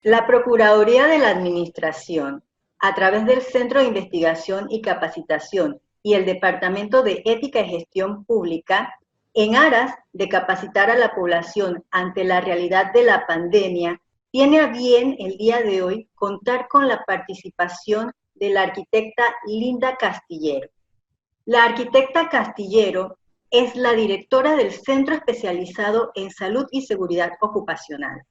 La Procuraduría de la Administración, a través del Centro de Investigación y Capacitación y el Departamento de Ética y Gestión Pública, en aras de capacitar a la población ante la realidad de la pandemia, tiene a bien el día de hoy contar con la participación de la arquitecta Linda Castillero. La arquitecta Castillero es la directora del Centro Especializado en Salud y Seguridad Ocupacional.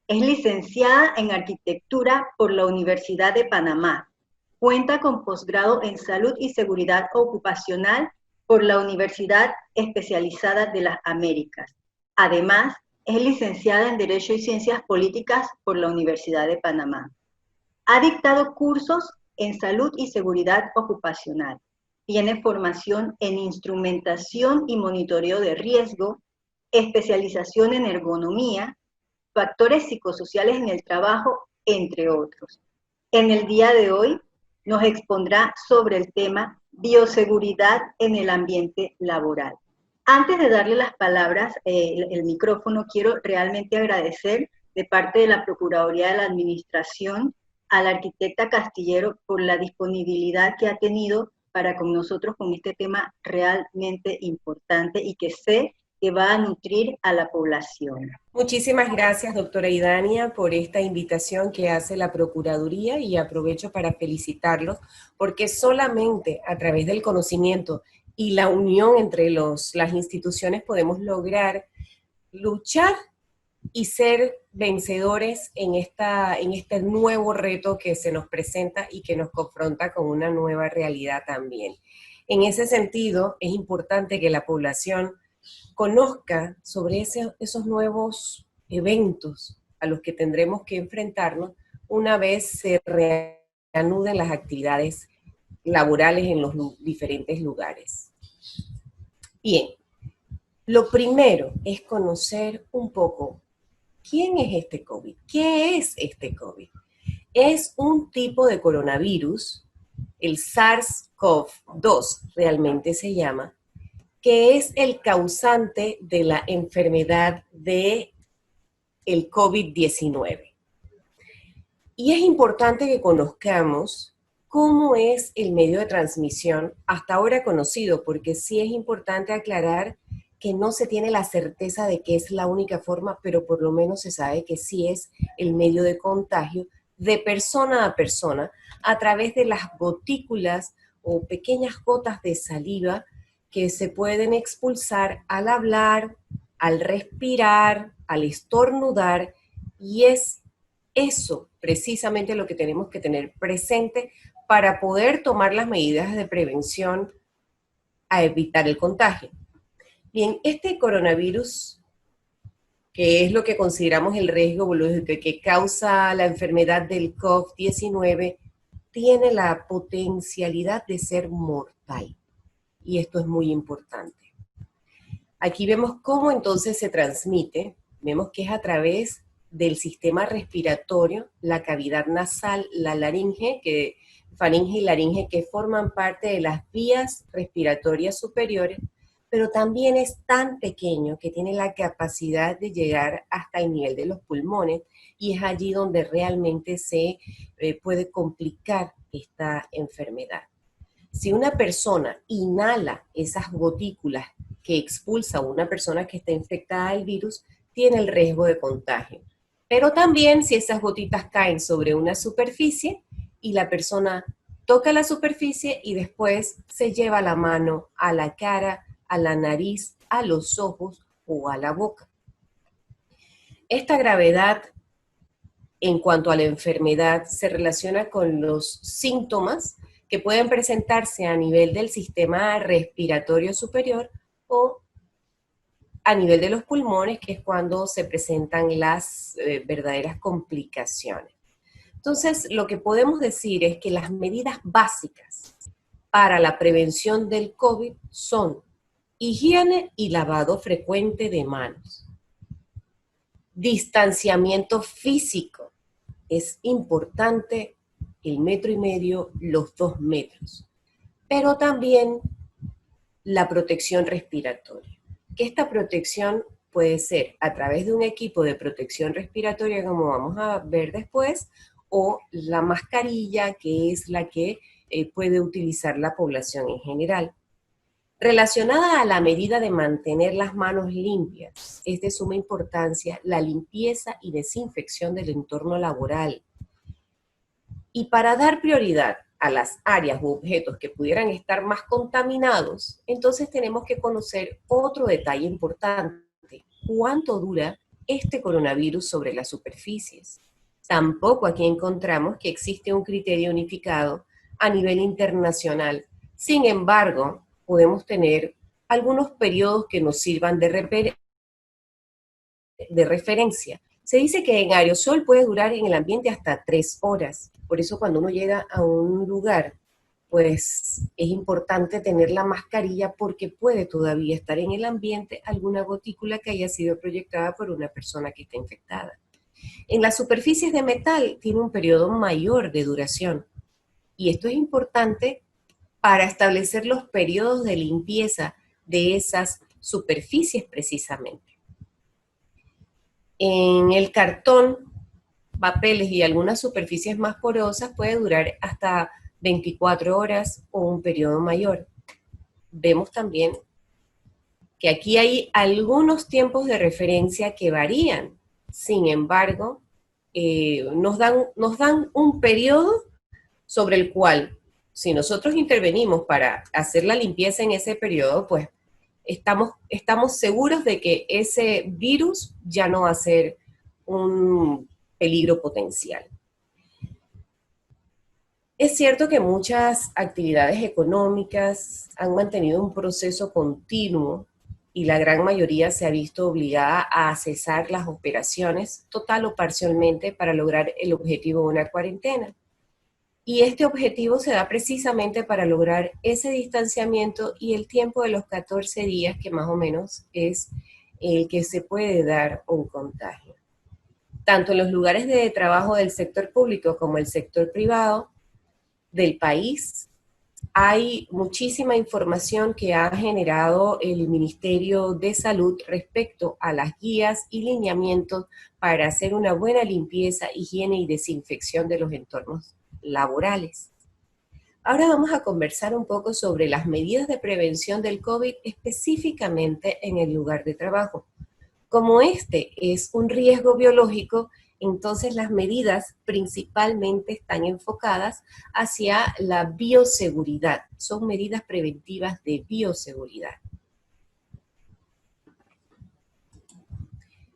Es licenciada en Arquitectura por la Universidad de Panamá. Cuenta con posgrado en Salud y Seguridad Ocupacional por la Universidad Especializada de las Américas. Además, es licenciada en Derecho y Ciencias Políticas por la Universidad de Panamá. Ha dictado cursos en Salud y Seguridad Ocupacional. Tiene formación en instrumentación y monitoreo de riesgo, especialización en ergonomía, factores psicosociales en el trabajo, entre otros. En el día de hoy nos expondrá sobre el tema bioseguridad en el ambiente laboral. Antes de darle las palabras, el micrófono, quiero realmente agradecer de parte de la Procuraduría de la Administración a la arquitecta Castillero por la disponibilidad que ha tenido para con nosotros con este tema realmente importante y que sé que va a nutrir a la población. Muchísimas gracias, doctora Idania, por esta invitación que hace la Procuraduría, y aprovecho para felicitarlos porque solamente a través del conocimiento y la unión entre las instituciones podemos lograr luchar y ser vencedores en este nuevo reto que se nos presenta y que nos confronta con una nueva realidad también. En ese sentido, es importante que la población conozca sobre esos nuevos eventos a los que tendremos que enfrentarnos una vez se reanuden las actividades laborales en los diferentes lugares. Bien, lo primero es conocer un poco quién es este COVID, qué es este COVID. Es un tipo de coronavirus, el SARS-CoV-2 realmente se llama, que es el causante de la enfermedad de el COVID-19. Y es importante que conozcamos cómo es el medio de transmisión hasta ahora conocido, porque sí es importante aclarar que no se tiene la certeza de que es la única forma, pero por lo menos se sabe que sí es el medio de contagio de persona a través de las gotículas o pequeñas gotas de saliva que se pueden expulsar al hablar, al respirar, al estornudar, y es eso precisamente lo que tenemos que tener presente para poder tomar las medidas de prevención a evitar el contagio. Bien, este coronavirus, que es lo que consideramos el riesgo biológico que causa la enfermedad del COVID-19, tiene la potencialidad de ser mortal. Y esto es muy importante. Aquí vemos cómo entonces se transmite. Vemos que es a través del sistema respiratorio, la cavidad nasal, la faringe y laringe, que forman parte de las vías respiratorias superiores, pero también es tan pequeño que tiene la capacidad de llegar hasta el nivel de los pulmones, y es allí donde realmente se puede complicar esta enfermedad. Si una persona inhala esas gotículas que expulsa una persona que está infectada del virus, tiene el riesgo de contagio. Pero también si esas gotitas caen sobre una superficie y la persona toca la superficie y después se lleva la mano a la cara, a la nariz, a los ojos o a la boca. Esta gravedad en cuanto a la enfermedad se relaciona con los síntomas que pueden presentarse a nivel del sistema respiratorio superior o a nivel de los pulmones, que es cuando se presentan las verdaderas complicaciones. Entonces, lo que podemos decir es que las medidas básicas para la prevención del COVID son higiene y lavado frecuente de manos. Distanciamiento físico. Es importante el 1,5 metros, los 2 metros. Pero también la protección respiratoria. Que esta protección puede ser a través de un equipo de protección respiratoria, como vamos a ver después, o la mascarilla, que es la que puede utilizar la población en general. Relacionada a la medida de mantener las manos limpias, es de suma importancia la limpieza y desinfección del entorno laboral. Y para dar prioridad a las áreas u objetos que pudieran estar más contaminados, entonces tenemos que conocer otro detalle importante: ¿cuánto dura este coronavirus sobre las superficies? Tampoco aquí encontramos que existe un criterio unificado a nivel internacional. Sin embargo, podemos tener algunos periodos que nos sirvan de referencia. Se dice que en aerosol puede durar en el ambiente hasta 3 horas. Por eso cuando uno llega a un lugar, pues es importante tener la mascarilla, porque puede todavía estar en el ambiente alguna gotícula que haya sido proyectada por una persona que está infectada. En las superficies de metal tiene un periodo mayor de duración. Y esto es importante para establecer los periodos de limpieza de esas superficies precisamente. En el cartón, papeles y algunas superficies más porosas puede durar hasta 24 horas o un periodo mayor. Vemos también que aquí hay algunos tiempos de referencia que varían. Sin embargo, nos dan un periodo sobre el cual, si nosotros intervenimos para hacer la limpieza en ese periodo, pues estamos seguros de que ese virus ya no va a ser un peligro potencial. Es cierto que muchas actividades económicas han mantenido un proceso continuo y la gran mayoría se ha visto obligada a cesar las operaciones total o parcialmente para lograr el objetivo de una cuarentena. Y este objetivo se da precisamente para lograr ese distanciamiento y el tiempo de los 14 días, que más o menos es el que se puede dar un contagio. Tanto en los lugares de trabajo del sector público como el sector privado del país, hay muchísima información que ha generado el Ministerio de Salud respecto a las guías y lineamientos para hacer una buena limpieza, higiene y desinfección de los entornos laborales. Ahora vamos a conversar un poco sobre las medidas de prevención del COVID específicamente en el lugar de trabajo. Como este es un riesgo biológico, entonces las medidas principalmente están enfocadas hacia la bioseguridad. Son medidas preventivas de bioseguridad.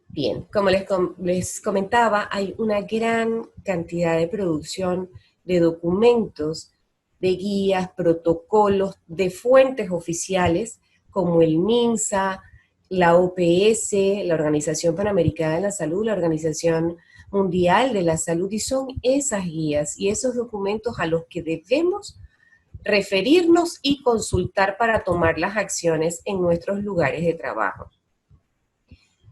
Bien, como les comentaba, hay una gran cantidad de producción de documentos, de guías, protocolos, de fuentes oficiales como el MINSA, la OPS, la Organización Panamericana de la Salud, la Organización Mundial de la Salud, y son esas guías y esos documentos a los que debemos referirnos y consultar para tomar las acciones en nuestros lugares de trabajo.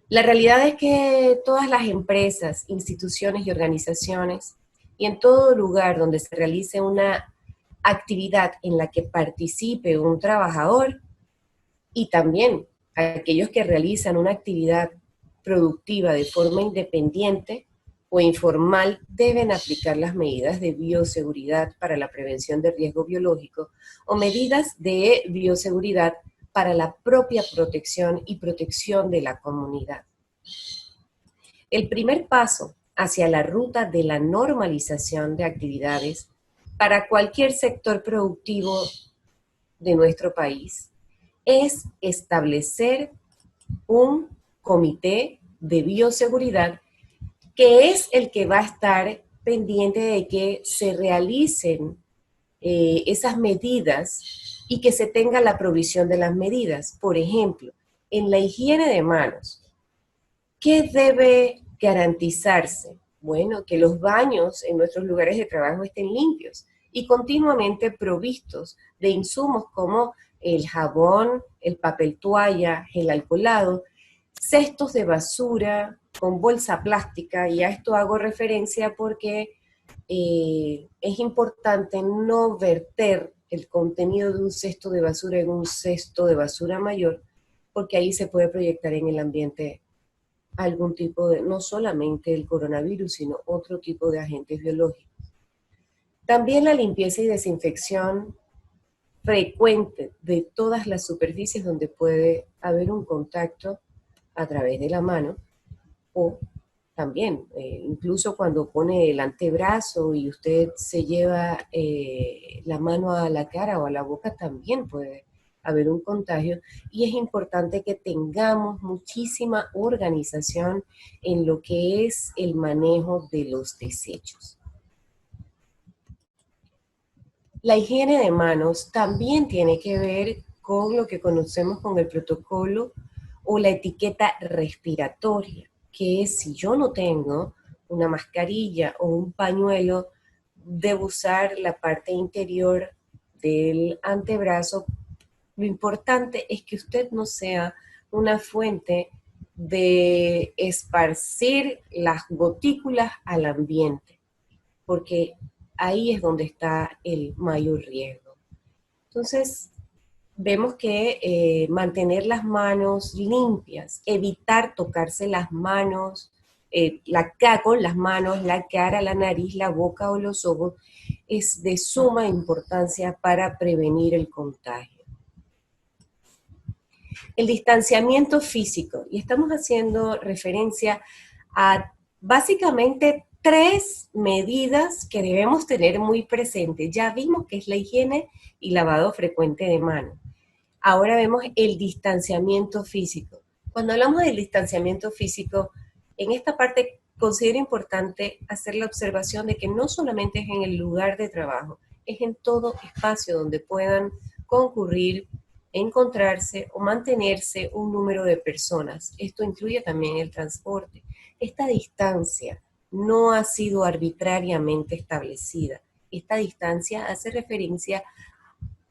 La realidad es que todas las empresas, instituciones y organizaciones, y en todo lugar donde se realice una actividad en la que participe un trabajador, y también aquellos que realizan una actividad productiva de forma independiente o informal, deben aplicar las medidas de bioseguridad para la prevención de riesgo biológico o medidas de bioseguridad para la propia protección y protección de la comunidad. El primer paso hacia la ruta de la normalización de actividades para cualquier sector productivo de nuestro país es establecer un comité de bioseguridad que es el que va a estar pendiente de que se realicen esas medidas y que se tenga la provisión de las medidas. Por ejemplo, en la higiene de manos, ¿qué debe garantizarse? Bueno, que los baños en nuestros lugares de trabajo estén limpios y continuamente provistos de insumos como el jabón, el papel toalla, el alcoholado, cestos de basura con bolsa plástica, y a esto hago referencia porque es importante no verter el contenido de un cesto de basura en un cesto de basura mayor, porque ahí se puede proyectar en el ambiente algún tipo de, no solamente el coronavirus, sino otro tipo de agentes biológicos. También la limpieza y desinfección frecuente de todas las superficies donde puede haber un contacto a través de la mano, o también, incluso cuando pone el antebrazo y usted se lleva la mano a la cara o a la boca, también puede haber un contagio, y es importante que tengamos muchísima organización en lo que es el manejo de los desechos. La higiene de manos también tiene que ver con lo que conocemos como el protocolo o la etiqueta respiratoria, que es si yo no tengo una mascarilla o un pañuelo, debo usar la parte interior del antebrazo. Lo importante es que usted no sea una fuente de esparcir las gotículas al ambiente, porque ahí es donde está el mayor riesgo. Entonces, vemos que mantener las manos limpias, evitar tocarse las manos, con las manos, la cara, la nariz, la boca o los ojos, es de suma importancia para prevenir el contagio. El distanciamiento físico, y estamos haciendo referencia a básicamente 3 medidas que debemos tener muy presentes. Ya vimos que es la higiene y lavado frecuente de manos. Ahora vemos el distanciamiento físico. Cuando hablamos del distanciamiento físico, en esta parte considero importante hacer la observación de que no solamente es en el lugar de trabajo, es en todo espacio donde puedan concurrir, encontrarse o mantenerse un número de personas. Esto incluye también el transporte. Esta distancia no ha sido arbitrariamente establecida. Esta distancia hace referencia,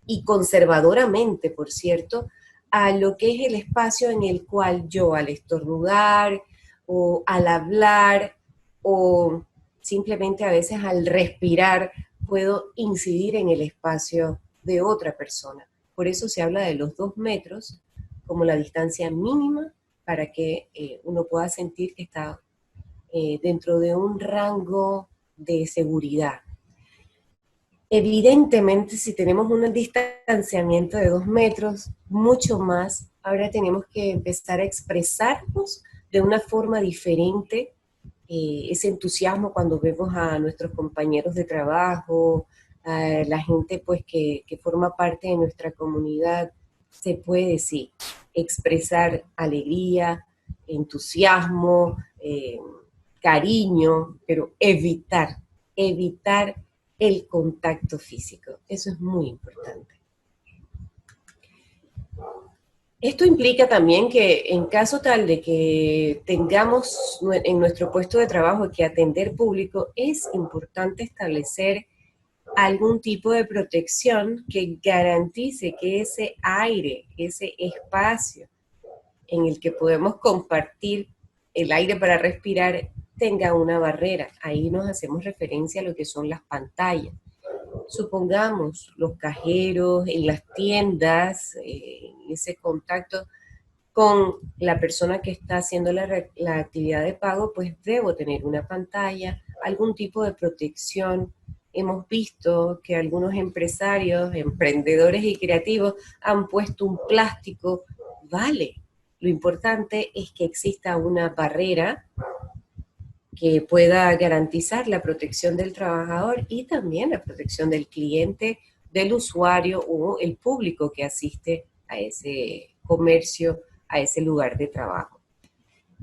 y conservadoramente, por cierto, a lo que es el espacio en el cual yo, al estornudar o al hablar o simplemente a veces al respirar, puedo incidir en el espacio de otra persona. Por eso se habla de los 2 metros como la distancia mínima para que uno pueda sentir que está dentro de un rango de seguridad. Evidentemente, si tenemos un distanciamiento de 2 metros, mucho más, ahora tenemos que empezar a expresarnos de una forma diferente, ese entusiasmo cuando vemos a nuestros compañeros de trabajo, a la gente pues que forma parte de nuestra comunidad, se puede, sí, expresar alegría, entusiasmo, cariño, pero evitar el contacto físico. Eso es muy importante. Esto implica también que en caso tal de que tengamos en nuestro puesto de trabajo que atender público, es importante establecer algún tipo de protección que garantice que ese aire, ese espacio en el que podemos compartir el aire para respirar, tenga una barrera. Ahí nos hacemos referencia a lo que son las pantallas. Supongamos los cajeros, en las tiendas, ese contacto con la persona que está haciendo la actividad de pago, pues debo tener una pantalla, algún tipo de protección. Hemos visto que algunos empresarios, emprendedores y creativos han puesto un plástico, vale. Lo importante es que exista una barrera que pueda garantizar la protección del trabajador y también la protección del cliente, del usuario o el público que asiste a ese comercio, a ese lugar de trabajo.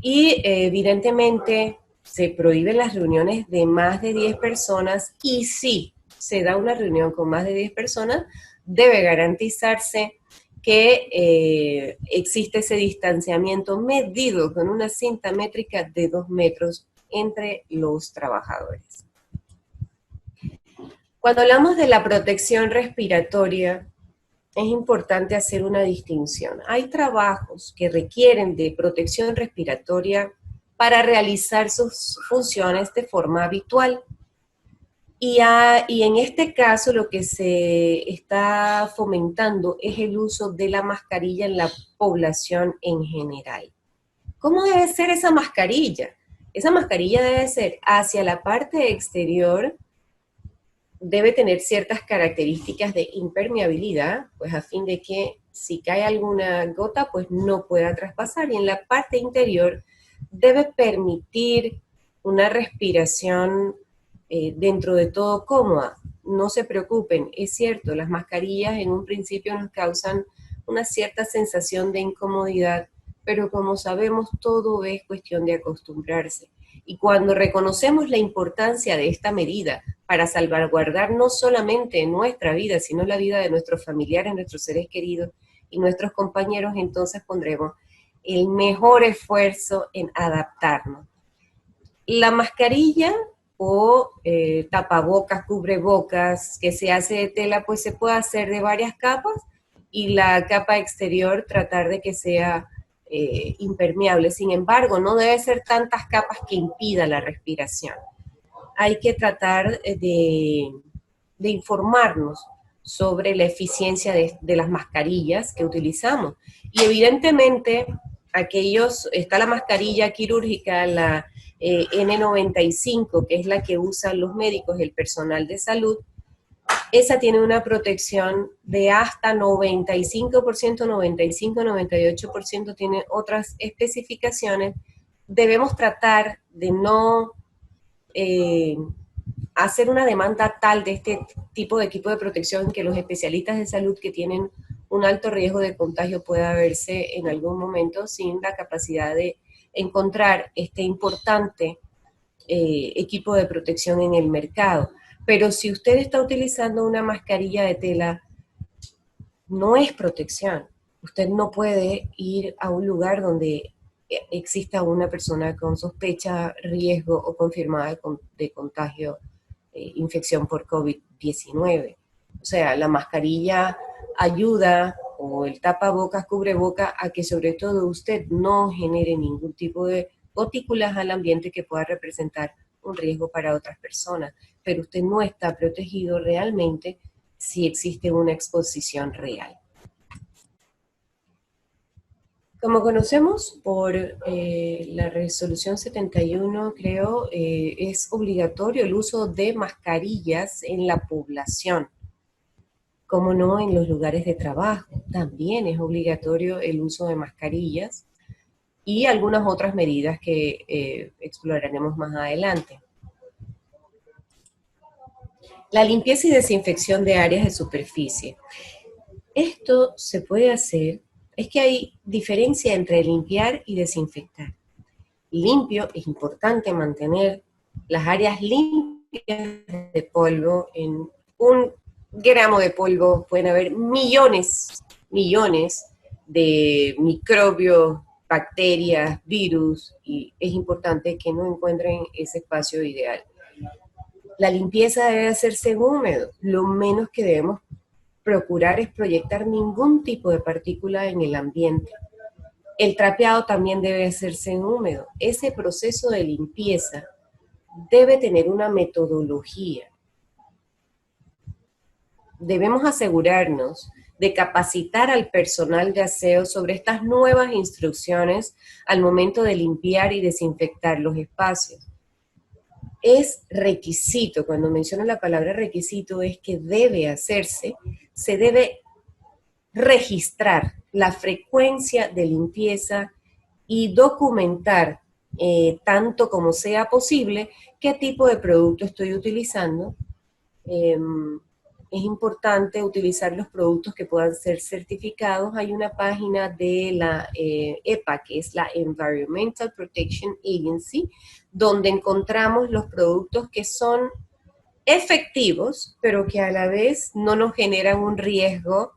Y evidentemente se prohíben las reuniones de más de 10 personas, y si se da una reunión con más de 10 personas, debe garantizarse que existe ese distanciamiento medido con una cinta métrica de 2 metros entre los trabajadores. Cuando hablamos de la protección respiratoria, es importante hacer una distinción. Hay trabajos que requieren de protección respiratoria para realizar sus funciones de forma habitual. Y en este caso lo que se está fomentando es el uso de la mascarilla en la población en general. ¿Cómo debe ser esa mascarilla? Esa mascarilla debe ser hacia la parte exterior, debe tener ciertas características de impermeabilidad, pues a fin de que si cae alguna gota, pues no pueda traspasar. Y en la parte interior debe permitir una respiración dentro de todo cómoda. No se preocupen, es cierto, las mascarillas en un principio nos causan una cierta sensación de incomodidad, pero como sabemos, todo es cuestión de acostumbrarse. Y cuando reconocemos la importancia de esta medida para salvaguardar no solamente nuestra vida, sino la vida de nuestros familiares, nuestros seres queridos y nuestros compañeros, entonces pondremos el mejor esfuerzo en adaptarnos. La mascarilla o tapabocas, cubrebocas que se hace de tela, pues se puede hacer de varias capas y la capa exterior tratar de que sea impermeable. Sin embargo, no debe ser tantas capas que impida la respiración. Hay que tratar de informarnos sobre la eficiencia de las mascarillas que utilizamos. Y evidentemente, está la mascarilla quirúrgica, la N95, que es la que usan los médicos, el personal de salud. Esa tiene una protección de hasta 95%, 95, 98%, tiene otras especificaciones. Debemos tratar de no hacer una demanda tal de este tipo de equipo de protección que los especialistas de salud que tienen un alto riesgo de contagio pueda verse en algún momento sin la capacidad de encontrar este importante equipo de protección en el mercado. Pero si usted está utilizando una mascarilla de tela, no es protección. Usted no puede ir a un lugar donde exista una persona con sospecha, riesgo o confirmada de contagio, infección por COVID-19. O sea, la mascarilla ayuda, o el tapabocas, cubreboca, a que sobre todo usted no genere ningún tipo de gotículas al ambiente que pueda representar un riesgo para otras personas. Pero usted no está protegido realmente si existe una exposición real. Como conocemos por la resolución 71, creo, es obligatorio el uso de mascarillas en la población. Como no, en los lugares de trabajo también es obligatorio el uso de mascarillas y algunas otras medidas que exploraremos más adelante. La limpieza y desinfección de áreas de superficie. Esto se puede hacer, es que hay diferencia entre limpiar y desinfectar. Limpio, es importante mantener las áreas limpias de polvo. En 1 gramo de polvo pueden haber millones de microbios, bacterias, virus, y es importante que no encuentren ese espacio ideal. La limpieza debe hacerse húmedo, lo menos que debemos procurar es proyectar ningún tipo de partícula en el ambiente. El trapeado también debe hacerse en húmedo. Ese proceso de limpieza debe tener una metodología. Debemos asegurarnos de capacitar al personal de aseo sobre estas nuevas instrucciones al momento de limpiar y desinfectar los espacios. Es requisito, cuando menciono la palabra requisito, es que debe hacerse, se debe registrar la frecuencia de limpieza y documentar, tanto como sea posible, qué tipo de producto estoy utilizando. Es importante utilizar los productos que puedan ser certificados. Hay una página de la EPA, que es la Environmental Protection Agency, donde encontramos los productos que son efectivos, pero que a la vez no nos generan un riesgo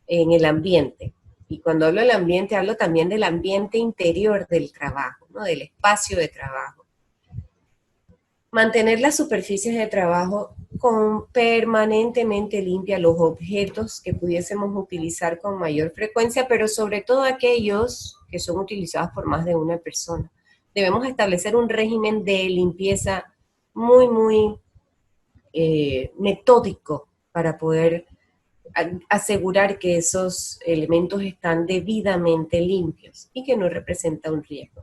en el ambiente. Y cuando hablo del ambiente, hablo también del ambiente interior del trabajo, ¿no? Del espacio de trabajo. Mantener las superficies de trabajo permanentemente limpias, los objetos que pudiésemos utilizar con mayor frecuencia, pero sobre todo aquellos que son utilizados por más de una persona. Debemos establecer un régimen de limpieza muy metódico para poder asegurar que esos elementos están debidamente limpios y que no representa un riesgo.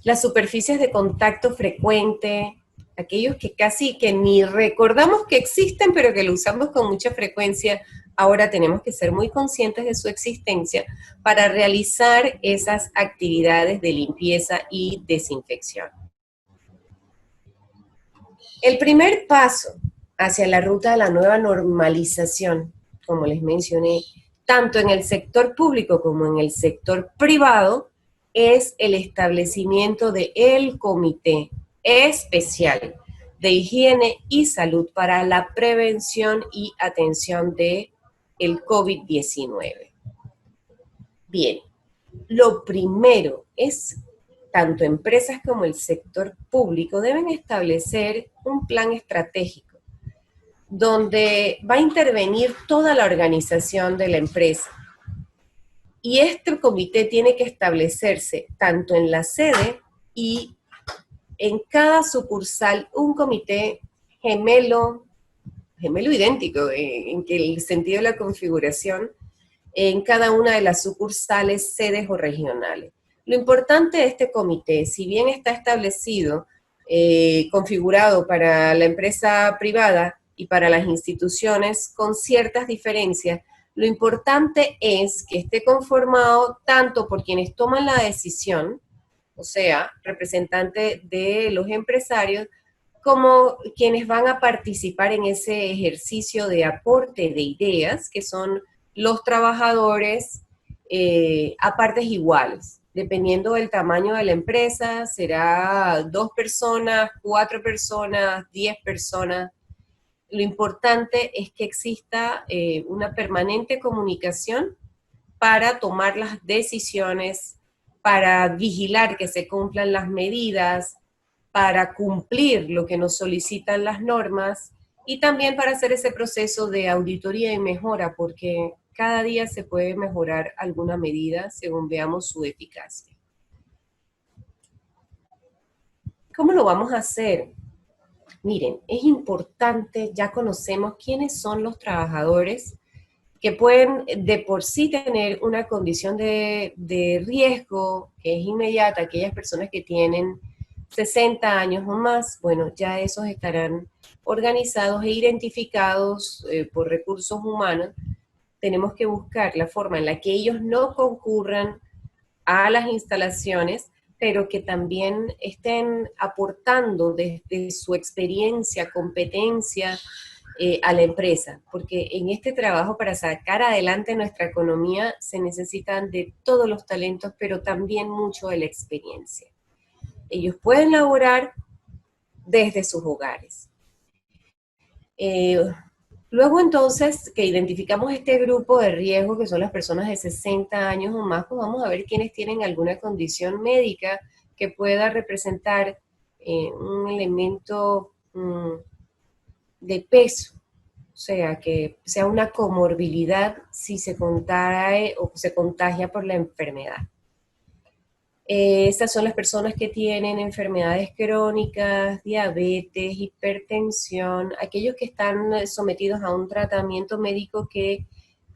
Las superficies de contacto frecuente, aquellos que casi que ni recordamos que existen, pero que lo usamos con mucha frecuencia, ahora tenemos que ser muy conscientes de su existencia para realizar esas actividades de limpieza y desinfección. El primer paso hacia la ruta de la nueva normalización, como les mencioné, tanto en el sector público como en el sector privado, es el establecimiento de el Comité Especial de Higiene y Salud para la Prevención y Atención de el COVID-19. Bien, lo primero es, tanto empresas como el sector público deben establecer un plan estratégico donde va a intervenir toda la organización de la empresa. Y este comité tiene que establecerse tanto en la sede y en cada sucursal un comité gemelo idéntico, en que el sentido de la configuración, en cada una de las sucursales, sedes o regionales. Lo importante de este comité, si bien está establecido, configurado para la empresa privada y para las instituciones con ciertas diferencias, lo importante es que esté conformado tanto por quienes toman la decisión, o sea, representantes de los empresarios, como quienes van a participar en ese ejercicio de aporte de ideas, que son los trabajadores a partes iguales. Dependiendo del tamaño de la empresa, será 2 personas, 4 personas, 10 personas. Lo importante es que exista una permanente comunicación para tomar las decisiones, para vigilar que se cumplan las medidas, para cumplir lo que nos solicitan las normas y también para hacer ese proceso de auditoría y mejora, porque cada día se puede mejorar alguna medida según veamos su eficacia. ¿Cómo lo vamos a hacer? Miren, es importante, ya conocemos quiénes son los trabajadores que pueden de por sí tener una condición de riesgo que es inmediata, aquellas personas que tienen 60 años o más, bueno, ya esos estarán organizados e identificados por recursos humanos. Tenemos que buscar la forma en la que ellos no concurran a las instalaciones, pero que también estén aportando desde su experiencia, competencia a la empresa, porque en este trabajo para sacar adelante nuestra economía se necesitan de todos los talentos, pero también mucho de la experiencia. Ellos pueden laborar desde sus hogares. Luego entonces que identificamos este grupo de riesgo, que son las personas de 60 años o más, pues vamos a ver quiénes tienen alguna condición médica que pueda representar un elemento de peso, o sea, que sea una comorbilidad si se contrae o se contagia por la enfermedad. Estas son las personas que tienen enfermedades crónicas, diabetes, hipertensión, aquellos que están sometidos a un tratamiento médico que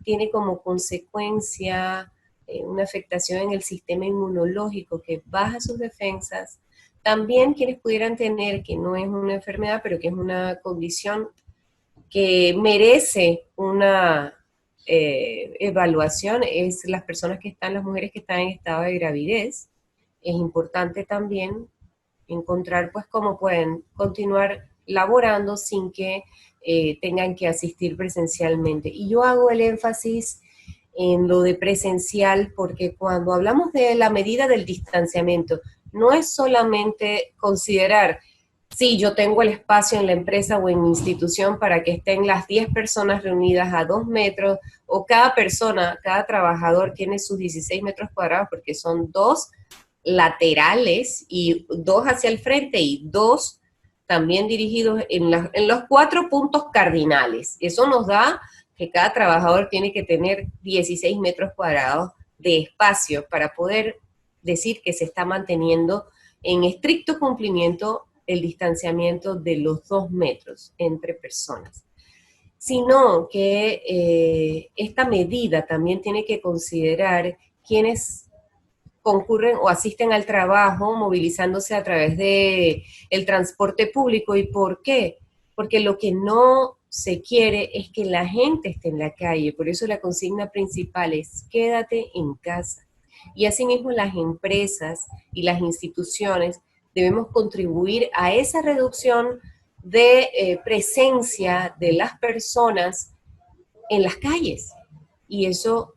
tiene como consecuencia una afectación en el sistema inmunológico que baja sus defensas. También quienes pudieran tener, que no es una enfermedad, pero que es una condición que merece una evaluación, es las personas que están, las mujeres que están en estado de gravidez. Es importante también encontrar pues cómo pueden continuar laborando sin que tengan que asistir presencialmente. Y yo hago el énfasis en lo de presencial porque cuando hablamos de la medida del distanciamiento, no es solamente considerar si yo tengo el espacio en la empresa o en mi institución para que estén las 10 personas reunidas a 2 metros, o cada persona, cada trabajador tiene sus 16 metros cuadrados porque son 2 laterales y 2 hacia el frente y 2 también dirigidos en los 4 puntos cardinales. Eso nos da que cada trabajador tiene que tener 16 metros cuadrados de espacio para poder decir que se está manteniendo en estricto cumplimiento el distanciamiento de los 2 metros entre personas, sino que esta medida también tiene que considerar quienes concurren o asisten al trabajo movilizándose a través de el transporte público. ¿Y por qué? Porque lo que no se quiere es que la gente esté en la calle. Por eso la consigna principal es quédate en casa. Y asimismo las empresas y las instituciones debemos contribuir a esa reducción de presencia de las personas en las calles. Y eso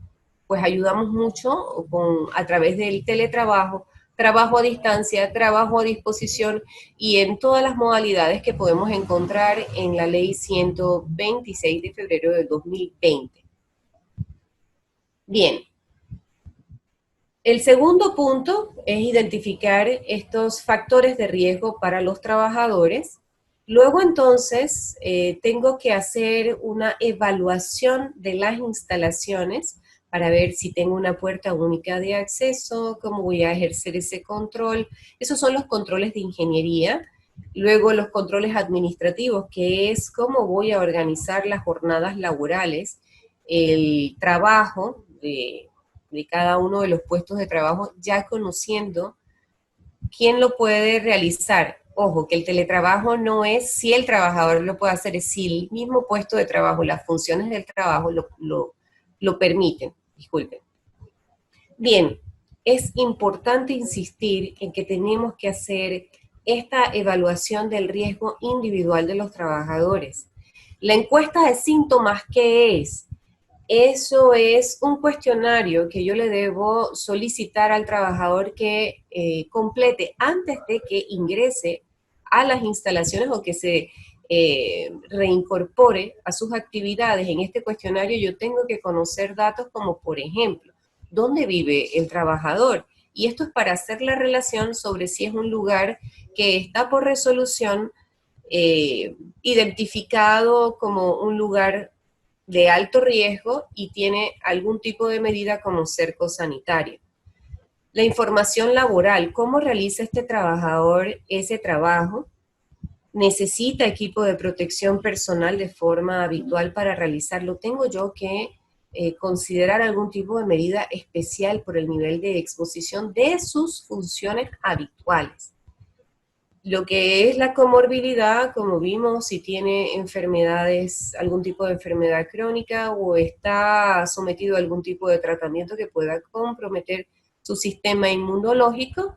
pues ayudamos mucho a través del teletrabajo, trabajo a distancia, trabajo a disposición y en todas las modalidades que podemos encontrar en la ley 126 de febrero del 2020. Bien, el segundo punto es identificar estos factores de riesgo para los trabajadores. Luego entonces tengo que hacer una evaluación de las instalaciones para ver si tengo una puerta única de acceso, cómo voy a ejercer ese control. Esos son los controles de ingeniería. Luego los controles administrativos, que es cómo voy a organizar las jornadas laborales, el trabajo de cada uno de los puestos de trabajo, ya conociendo quién lo puede realizar. Ojo, que el teletrabajo no es si el trabajador lo puede hacer, es si el mismo puesto de trabajo, las funciones del trabajo lo permiten. Disculpen. Bien, es importante insistir en que tenemos que hacer esta evaluación del riesgo individual de los trabajadores. La encuesta de síntomas, ¿qué es? Eso es un cuestionario que yo le debo solicitar al trabajador que complete antes de que ingrese a las instalaciones o que se reincorpore a sus actividades. En este cuestionario yo tengo que conocer datos como, por ejemplo, dónde vive el trabajador. Y esto es para hacer la relación sobre si es un lugar que está por resolución identificado como un lugar de alto riesgo y tiene algún tipo de medida como cerco sanitario. La información laboral, ¿cómo realiza este trabajador ese trabajo? ¿Necesita equipo de protección personal de forma habitual para realizarlo? ¿Tengo yo que considerar algún tipo de medida especial por el nivel de exposición de sus funciones habituales? Lo que es la comorbilidad, como vimos, si tiene enfermedades, algún tipo de enfermedad crónica o está sometido a algún tipo de tratamiento que pueda comprometer su sistema inmunológico,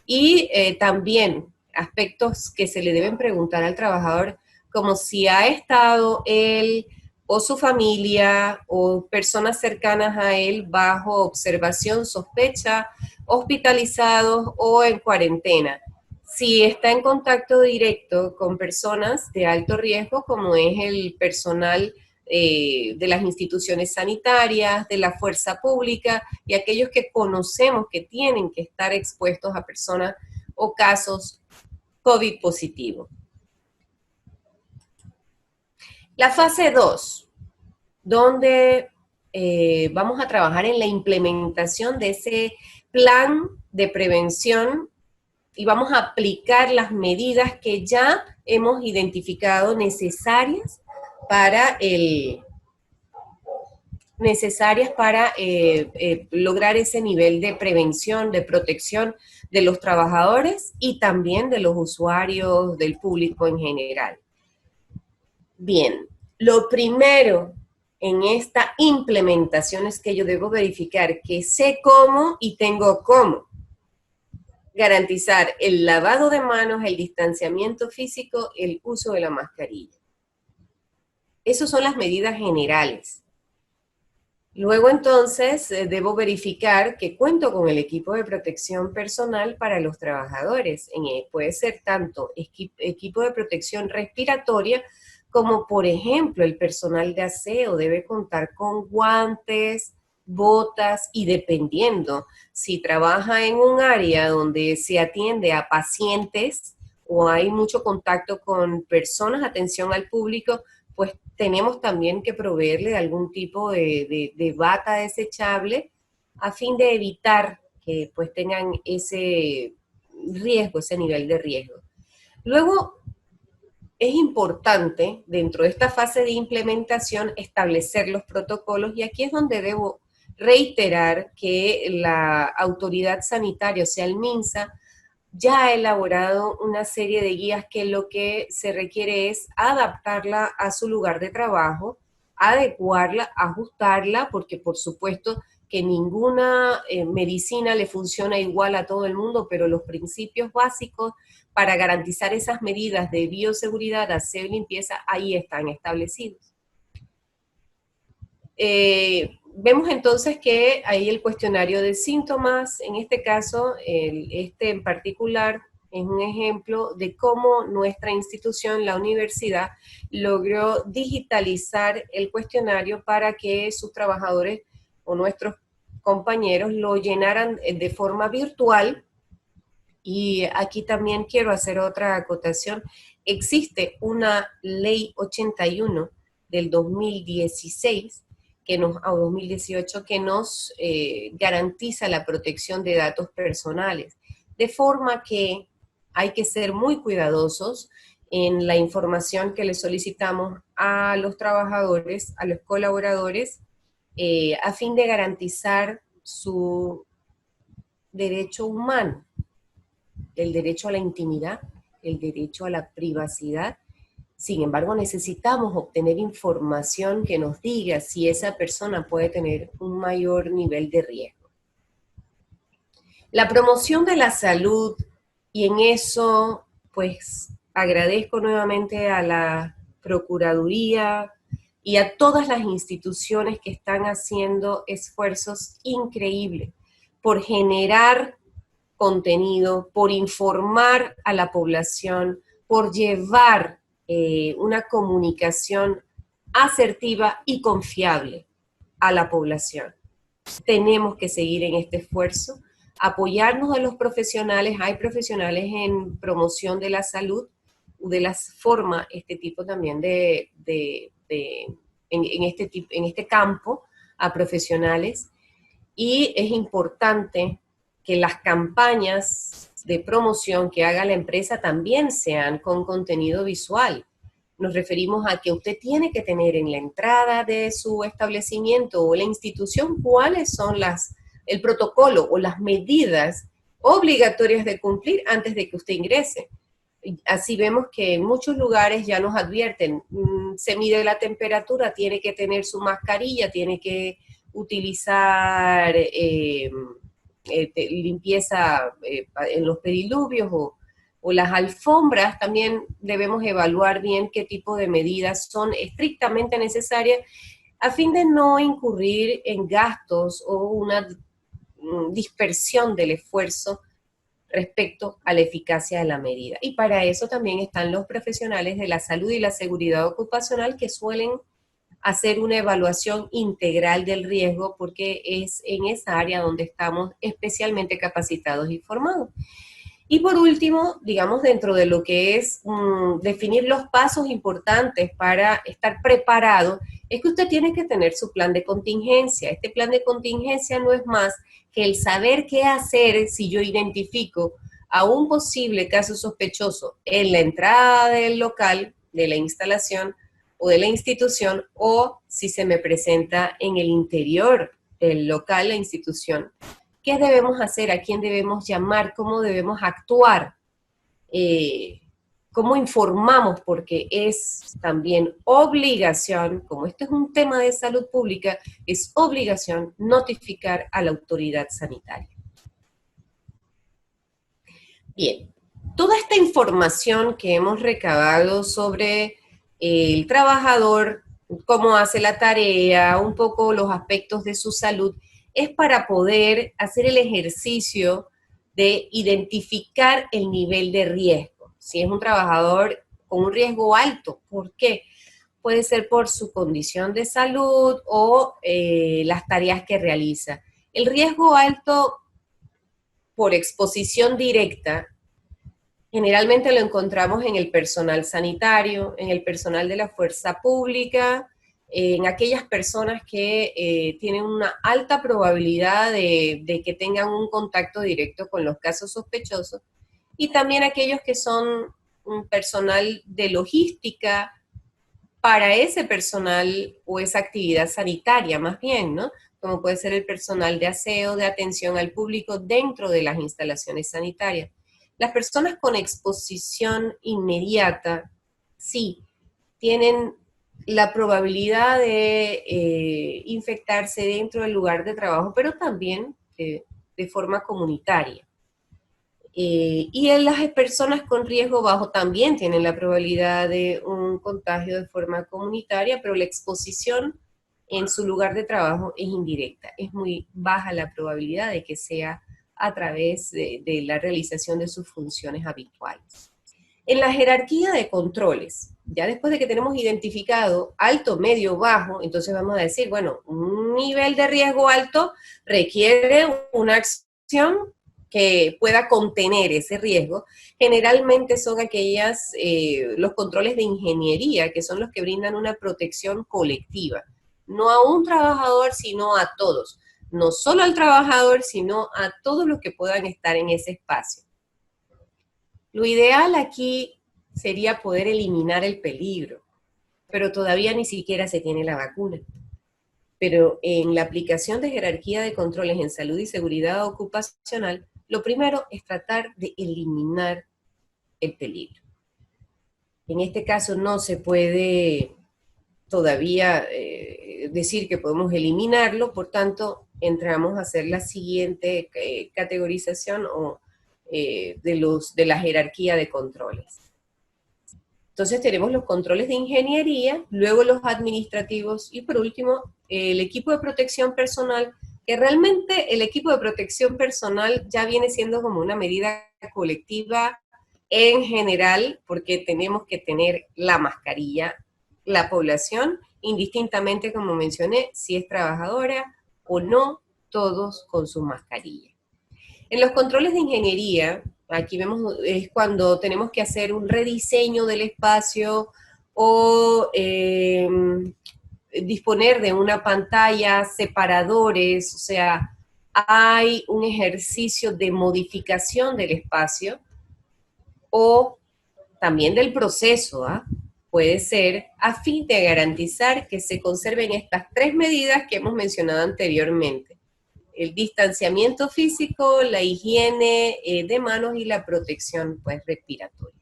y también aspectos que se le deben preguntar al trabajador, como si ha estado él o su familia o personas cercanas a él bajo observación, sospecha, hospitalizados o en cuarentena. Si está en contacto directo con personas de alto riesgo, como es el personal de las instituciones sanitarias, de la fuerza pública y aquellos que conocemos que tienen que estar expuestos a personas o casos COVID positivo. La fase 2, donde vamos a trabajar en la implementación de ese plan de prevención y vamos a aplicar las medidas que ya hemos identificado necesarias para lograr ese nivel de prevención, de protección de los trabajadores y también de los usuarios, del público en general. Bien, lo primero en esta implementación es que yo debo verificar que sé cómo y tengo cómo garantizar el lavado de manos, el distanciamiento físico, el uso de la mascarilla. Esas son las medidas generales. Luego entonces debo verificar que cuento con el equipo de protección personal para los trabajadores. Puede ser tanto equipo de protección respiratoria como por ejemplo el personal de aseo debe contar con guantes, botas y dependiendo si trabaja en un área donde se atiende a pacientes o hay mucho contacto con personas, atención al público, pues tenemos también que proveerle de algún tipo de bata desechable a fin de evitar que pues tengan ese riesgo, ese nivel de riesgo. Luego, es importante, dentro de esta fase de implementación, establecer los protocolos, y aquí es donde debo reiterar que la autoridad sanitaria, o sea, el MINSA, ya ha elaborado una serie de guías que lo que se requiere es adaptarla a su lugar de trabajo, adecuarla, ajustarla, porque por supuesto que ninguna medicina le funciona igual a todo el mundo, pero los principios básicos para garantizar esas medidas de bioseguridad, aseo y limpieza, ahí están establecidos. Vemos entonces que hay el cuestionario de síntomas, en este caso, este en particular, es un ejemplo de cómo nuestra institución, la universidad, logró digitalizar el cuestionario para que sus trabajadores o nuestros compañeros lo llenaran de forma virtual. Y aquí también quiero hacer otra acotación. Existe una ley 81 del 2016 o 2018 que nos garantiza la protección de datos personales. De forma que hay que ser muy cuidadosos en la información que le solicitamos a los trabajadores, a los colaboradores, a fin de garantizar su derecho humano, el derecho a la intimidad, el derecho a la privacidad. Sin embargo, necesitamos obtener información que nos diga si esa persona puede tener un mayor nivel de riesgo. La promoción de la salud, y en eso, pues, agradezco nuevamente a la Procuraduría y a todas las instituciones que están haciendo esfuerzos increíbles por generar contenido, por informar a la población, por llevar una comunicación asertiva y confiable a la población. Tenemos que seguir en este esfuerzo, apoyarnos de los profesionales. Hay profesionales en promoción de la salud, de las forma este tipo también en este campo a profesionales, y es importante que las campañas de promoción que haga la empresa también sean con contenido visual. Nos referimos a que usted tiene que tener en la entrada de su establecimiento o la institución cuáles son el protocolo o las medidas obligatorias de cumplir antes de que usted ingrese. Así vemos que en muchos lugares ya nos advierten, se mide la temperatura, tiene que tener su mascarilla, tiene que utilizar limpieza en los pediluvios o las alfombras. También debemos evaluar bien qué tipo de medidas son estrictamente necesarias a fin de no incurrir en gastos o una dispersión del esfuerzo respecto a la eficacia de la medida. Y para eso también están los profesionales de la salud y la seguridad ocupacional, que suelen hacer una evaluación integral del riesgo, porque es en esa área donde estamos especialmente capacitados y formados. Y por último, digamos, dentro de lo que es definir los pasos importantes para estar preparado, es que usted tiene que tener su plan de contingencia. Este plan de contingencia no es más que el saber qué hacer si yo identifico a un posible caso sospechoso en la entrada del local, de la instalación o de la institución, o si se me presenta en el interior del local, la institución. ¿Qué debemos hacer? ¿A quién debemos llamar? ¿Cómo debemos actuar? ¿Cómo informamos? Porque es también obligación, como este es un tema de salud pública, es obligación notificar a la autoridad sanitaria. Bien, toda esta información que hemos recabado sobre el trabajador, cómo hace la tarea, un poco los aspectos de su salud, es para poder hacer el ejercicio de identificar el nivel de riesgo. Si es un trabajador con un riesgo alto, ¿por qué? Puede ser por su condición de salud o las tareas que realiza. El riesgo alto por exposición directa generalmente lo encontramos en el personal sanitario, en el personal de la fuerza pública, en aquellas personas que tienen una alta probabilidad de que tengan un contacto directo con los casos sospechosos, y también aquellos que son un personal de logística para ese personal o esa actividad sanitaria más bien, ¿no? Como puede ser el personal de aseo, de atención al público dentro de las instalaciones sanitarias. Las personas con exposición inmediata, sí, tienen la probabilidad de infectarse dentro del lugar de trabajo, pero también de forma comunitaria. Y en las personas con riesgo bajo también tienen la probabilidad de un contagio de forma comunitaria, pero la exposición en su lugar de trabajo es indirecta. Es muy baja la probabilidad de que sea a través de la realización de sus funciones habituales. En la jerarquía de controles, ya después de que tenemos identificado alto, medio, bajo, entonces vamos a decir, bueno, un nivel de riesgo alto requiere una acción que pueda contener ese riesgo. Generalmente son los controles de ingeniería, que son los que brindan una protección colectiva, no a un trabajador, sino a todos, no solo al trabajador, sino a todos los que puedan estar en ese espacio. Lo ideal aquí sería poder eliminar el peligro, pero todavía ni siquiera se tiene la vacuna. Pero en la aplicación de jerarquía de controles en salud y seguridad ocupacional, lo primero es tratar de eliminar el peligro. En este caso no se puede todavía decir que podemos eliminarlo, por tanto, entramos a hacer la siguiente categorización de la jerarquía de controles. Entonces tenemos los controles de ingeniería, luego los administrativos y por último el equipo de protección personal, que realmente el equipo de protección personal ya viene siendo como una medida colectiva en general, porque tenemos que tener la mascarilla, la población, indistintamente, como mencioné, si es trabajadora o no, todos con su mascarilla. En los controles de ingeniería, aquí vemos, es cuando tenemos que hacer un rediseño del espacio o disponer de una pantalla, separadores, o sea, hay un ejercicio de modificación del espacio o también del proceso, puede ser a fin de garantizar que se conserven estas tres medidas que hemos mencionado anteriormente: el distanciamiento físico, la higiene de manos y la protección pues, respiratoria.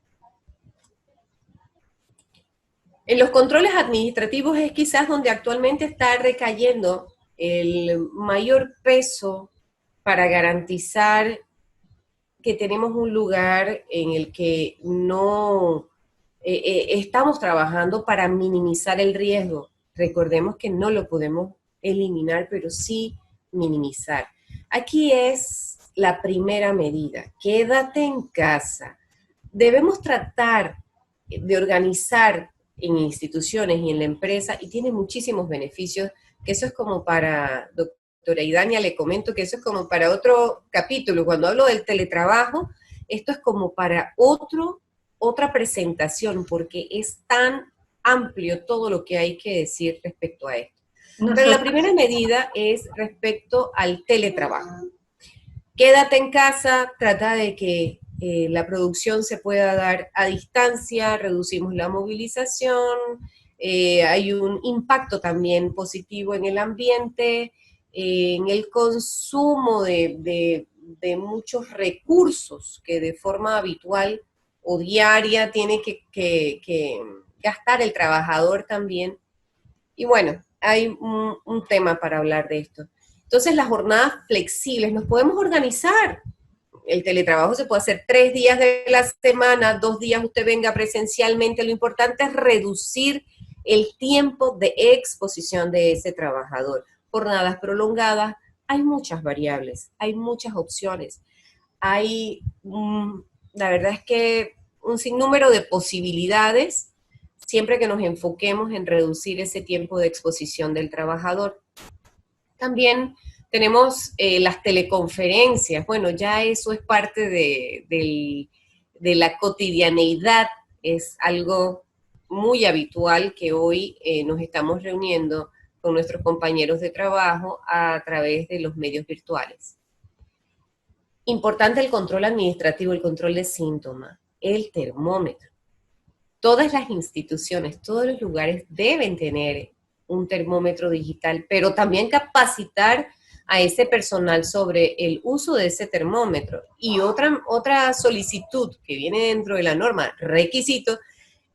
En los controles administrativos es quizás donde actualmente está recayendo el mayor peso para garantizar que tenemos un lugar en el que no estamos trabajando para minimizar el riesgo. Recordemos que no lo podemos eliminar, pero sí minimizar. Aquí es la primera medida: quédate en casa. Debemos tratar de organizar en instituciones y en la empresa, y tiene muchísimos beneficios, que eso es como para, doctora Idania, le comento que eso es como para otro capítulo. Cuando hablo del teletrabajo, esto es como para otra presentación, porque es tan amplio todo lo que hay que decir respecto a esto. Pero la primera medida es respecto al teletrabajo. Quédate en casa, trata de que la producción se pueda dar a distancia, reducimos la movilización, hay un impacto también positivo en el ambiente, en el consumo de muchos recursos que de forma habitual o diaria tiene que gastar el trabajador también. Y bueno, hay un tema para hablar de esto. Entonces, las jornadas flexibles, nos podemos organizar. El teletrabajo se puede hacer 3 días de la semana, 2 días usted venga presencialmente. Lo importante es reducir el tiempo de exposición de ese trabajador. Jornadas prolongadas, hay muchas variables, hay muchas opciones. Hay, la verdad es que un sinnúmero de posibilidades, siempre que nos enfoquemos en reducir ese tiempo de exposición del trabajador. También tenemos las teleconferencias. Bueno, ya eso es parte de la cotidianeidad, es algo muy habitual que hoy nos estamos reuniendo con nuestros compañeros de trabajo a través de los medios virtuales. Importante el control administrativo, el control de síntomas, el termómetro. todas las instituciones, todos los lugares deben tener un termómetro digital, pero también capacitar a ese personal sobre el uso de ese termómetro. Y otra solicitud que viene dentro de la norma, requisito,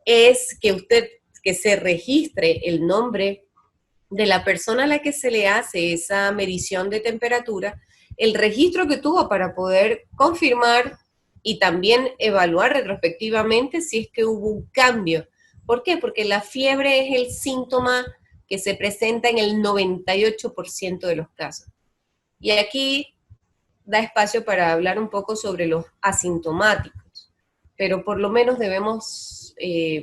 es que se registre el nombre de la persona a la que se le hace esa medición de temperatura, el registro que tuvo para poder confirmar y también evaluar retrospectivamente si es que hubo un cambio. ¿Por qué? Porque la fiebre es el síntoma que se presenta en el 98% de los casos. Y aquí da espacio para hablar un poco sobre los asintomáticos, pero por lo menos debemos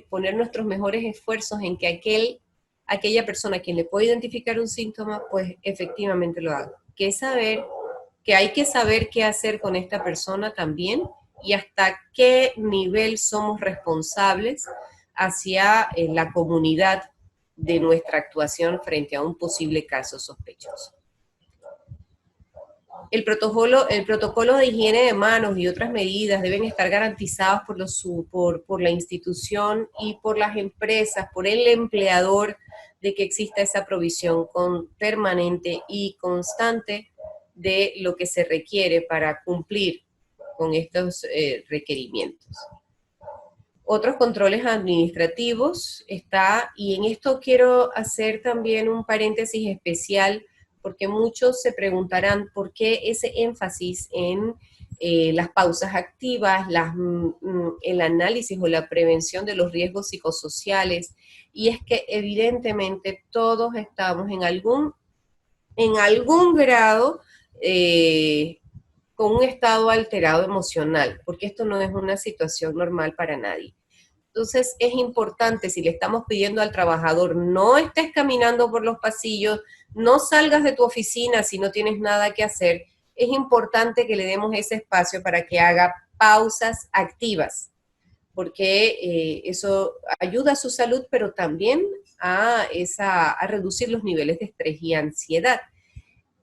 poner nuestros mejores esfuerzos en que aquella persona a quien le puede identificar un síntoma, pues efectivamente lo haga. Que hay que saber qué hacer con esta persona también y hasta qué nivel somos responsables hacia la comunidad de nuestra actuación frente a un posible caso sospechoso. El protocolo de higiene de manos y otras medidas deben estar garantizados por la institución y por las empresas, por el empleador, de que exista esa provisión permanente y constante de lo que se requiere para cumplir con estos requerimientos. Otros controles administrativos y en esto quiero hacer también un paréntesis especial, porque muchos se preguntarán por qué ese énfasis en las pausas activas, el análisis o la prevención de los riesgos psicosociales, y es que evidentemente todos estamos en algún grado con un estado alterado emocional, porque esto no es una situación normal para nadie. Entonces es importante, si le estamos pidiendo al trabajador, no estés caminando por los pasillos, no salgas de tu oficina si no tienes nada que hacer, es importante que le demos ese espacio para que haga pausas activas, porque eso ayuda a su salud, pero también a reducir los niveles de estrés y ansiedad.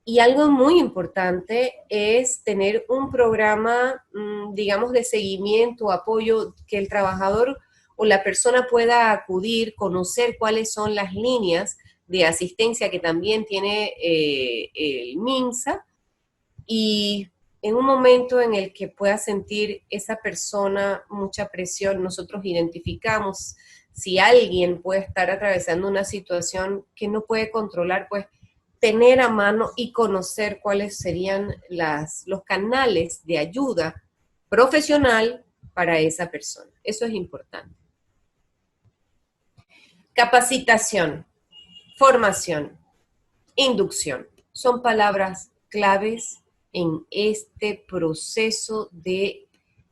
Y algo muy importante es tener un programa, digamos, de seguimiento, apoyo, que el trabajador o la persona pueda acudir, conocer cuáles son las líneas de asistencia que también tiene el MINSA, y en un momento en el que pueda sentir esa persona mucha presión, nosotros identificamos si alguien puede estar atravesando una situación que no puede controlar, pues tener a mano y conocer cuáles serían los canales de ayuda profesional para esa persona. Eso es importante. Capacitación, formación, inducción, son palabras claves en este proceso de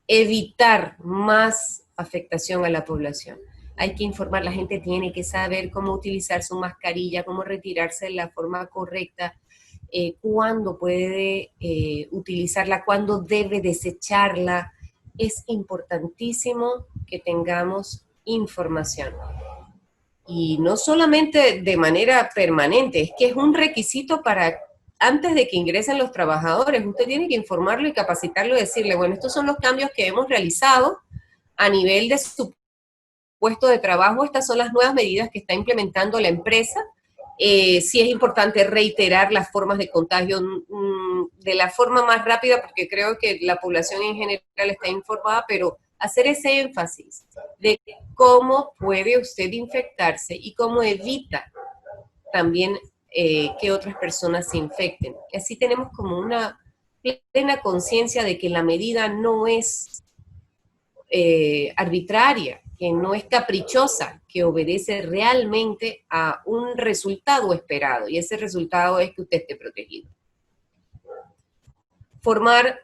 evitar más afectación a la población. Hay que informar, la gente tiene que saber cómo utilizar su mascarilla, cómo retirarse de la forma correcta, cuándo puede utilizarla, cuándo debe desecharla. Es importantísimo que tengamos información. Y no solamente de manera permanente, es que es un requisito para, antes de que ingresen los trabajadores, usted tiene que informarlo y capacitarlo y decirle, bueno, estos son los cambios que hemos realizado a nivel de su puesto de trabajo, estas son las nuevas medidas que está implementando la empresa. Sí es importante reiterar las formas de contagio de la forma más rápida, porque creo que la población en general está informada, pero hacer ese énfasis de cómo puede usted infectarse y cómo evita también que otras personas se infecten. Y así tenemos como una plena conciencia de que la medida no es arbitraria, que no es caprichosa, que obedece realmente a un resultado esperado, y ese resultado es que usted esté protegido. Formar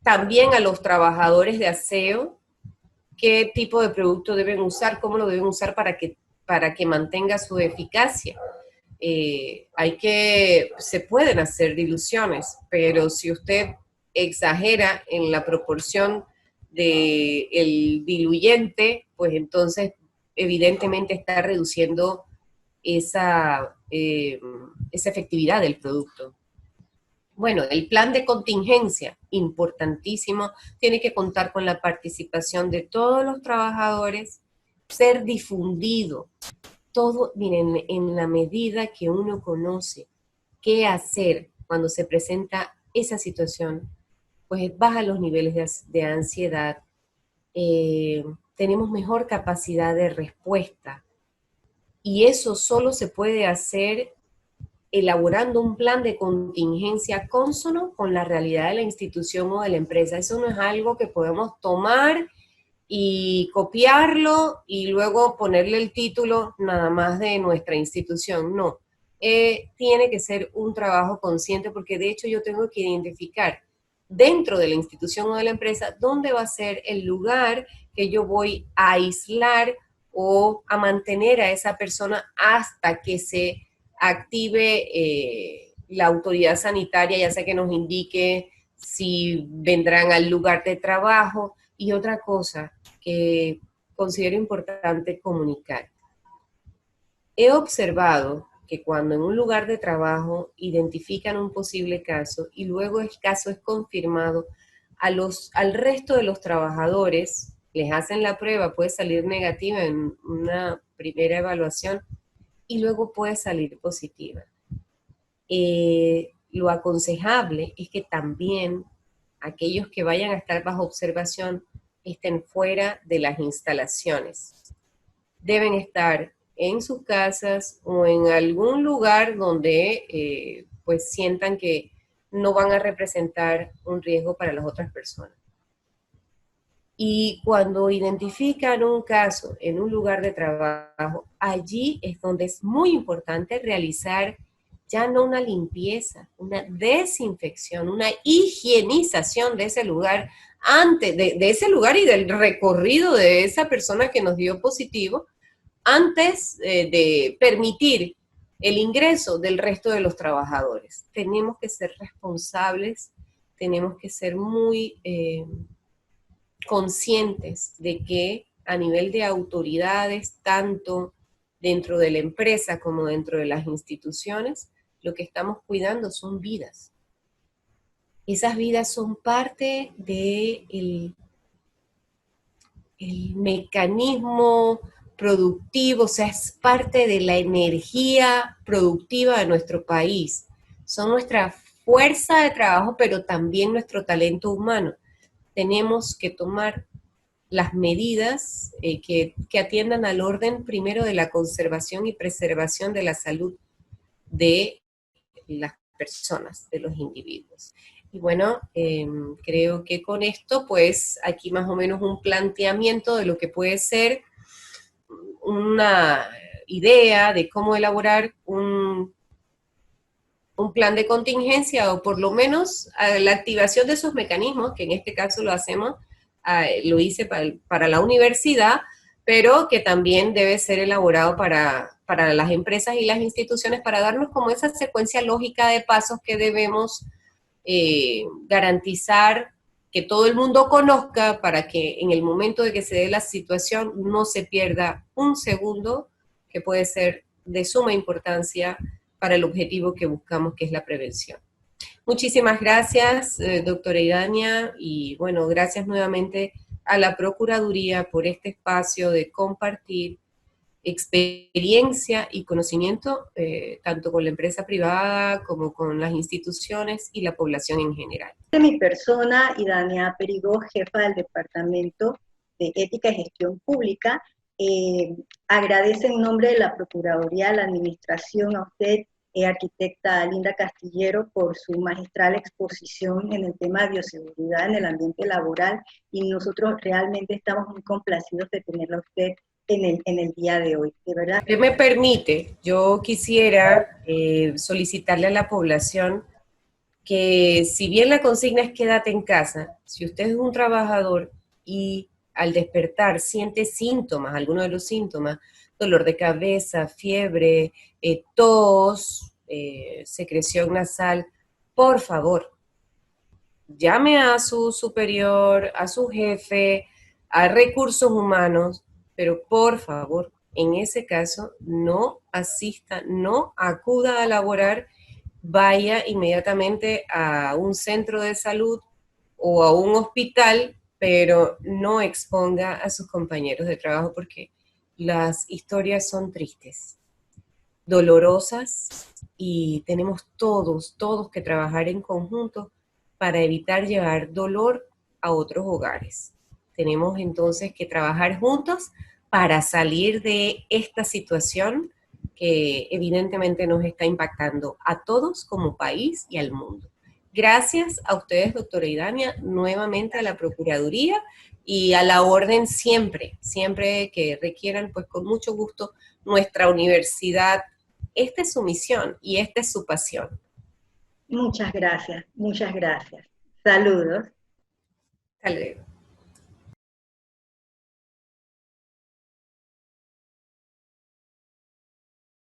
también a los trabajadores de aseo qué tipo de producto deben usar, cómo lo deben usar para que mantenga su eficacia. Se pueden hacer diluciones, pero si usted exagera en la proporción del diluyente, pues entonces evidentemente está reduciendo esa efectividad del producto. Bueno, el plan de contingencia, importantísimo, tiene que contar con la participación de todos los trabajadores ser difundido. Todo, miren, en la medida que uno conoce qué hacer cuando se presenta esa situación, pues baja los niveles de ansiedad, tenemos mejor capacidad de respuesta. Y eso solo se puede hacer elaborando un plan de contingencia cónsono con la realidad de la institución o de la empresa. Eso no es algo que podemos tomar y copiarlo y luego ponerle el título nada más de nuestra institución. No, tiene que ser un trabajo consciente, porque de hecho yo tengo que identificar dentro de la institución o de la empresa dónde va a ser el lugar que yo voy a aislar o a mantener a esa persona hasta que se active la autoridad sanitaria, ya sea que nos indique si vendrán al lugar de trabajo. Y otra cosa que considero importante comunicar. He observado que cuando en un lugar de trabajo identifican un posible caso y luego el caso es confirmado, al resto de los trabajadores les hacen la prueba, puede salir negativa en una primera evaluación y luego puede salir positiva. Lo aconsejable es que también aquellos que vayan a estar bajo observación estén fuera de las instalaciones. Deben estar en sus casas o en algún lugar donde pues sientan que no van a representar un riesgo para las otras personas. Y cuando identifican un caso en un lugar de trabajo, allí es donde es muy importante realizar ya no una limpieza, una desinfección, una higienización de ese lugar, antes de ese lugar y del recorrido de esa persona que nos dio positivo, antes de permitir el ingreso del resto de los trabajadores. Tenemos que ser responsables, tenemos que ser muy conscientes de que a nivel de autoridades, tanto dentro de la empresa como dentro de las instituciones, lo que estamos cuidando son vidas. Esas vidas son parte del mecanismo productivo, o sea, es parte de la energía productiva de nuestro país. Son nuestra fuerza de trabajo, pero también nuestro talento humano. Tenemos que tomar las medidas que atiendan al orden primero de la conservación y preservación de la salud de las personas, de los individuos. Y bueno, creo que con esto, pues aquí más o menos un planteamiento de lo que puede ser una idea de cómo elaborar un plan de contingencia, o por lo menos la activación de esos mecanismos, que en este caso lo hice para la universidad, pero que también debe ser elaborado para las empresas y las instituciones, para darnos como esa secuencia lógica de pasos que debemos garantizar que todo el mundo conozca, para que en el momento de que se dé la situación no se pierda un segundo, que puede ser de suma importancia para el objetivo que buscamos, que es la prevención. Muchísimas gracias, doctora Idania, y bueno, gracias nuevamente a la Procuraduría por este espacio de compartir experiencia y conocimiento, tanto con la empresa privada como con las instituciones y la población en general. De mi persona, Idania Perigó, jefa del Departamento de Ética y Gestión Pública, agradece en nombre de la Procuraduría de la Administración a usted, arquitecta Linda Castillero, por su magistral exposición en el tema de bioseguridad en el ambiente laboral, y nosotros realmente estamos muy complacidos de tenerla a usted en el día de hoy, de verdad. ¿Qué me permite? Yo quisiera solicitarle a la población que, si bien la consigna es quédate en casa, si usted es un trabajador y al despertar siente síntomas, algunos de los síntomas, dolor de cabeza, fiebre, tos, secreción nasal, por favor, llame a su superior, a su jefe, a recursos humanos, pero por favor, en ese caso, no asista, no acuda a laborar, vaya inmediatamente a un centro de salud o a un hospital, pero no exponga a sus compañeros de trabajo, porque las historias son tristes, dolorosas, y tenemos todos que trabajar en conjunto para evitar llevar dolor a otros hogares. Tenemos entonces que trabajar juntos para salir de esta situación que evidentemente nos está impactando a todos como país y al mundo. Gracias a ustedes, doctora Idania, nuevamente a la Procuraduría y a la orden siempre, siempre que requieran, pues con mucho gusto, nuestra universidad. Esta es su misión y esta es su pasión. Muchas gracias, muchas gracias. Saludos. Hasta luego.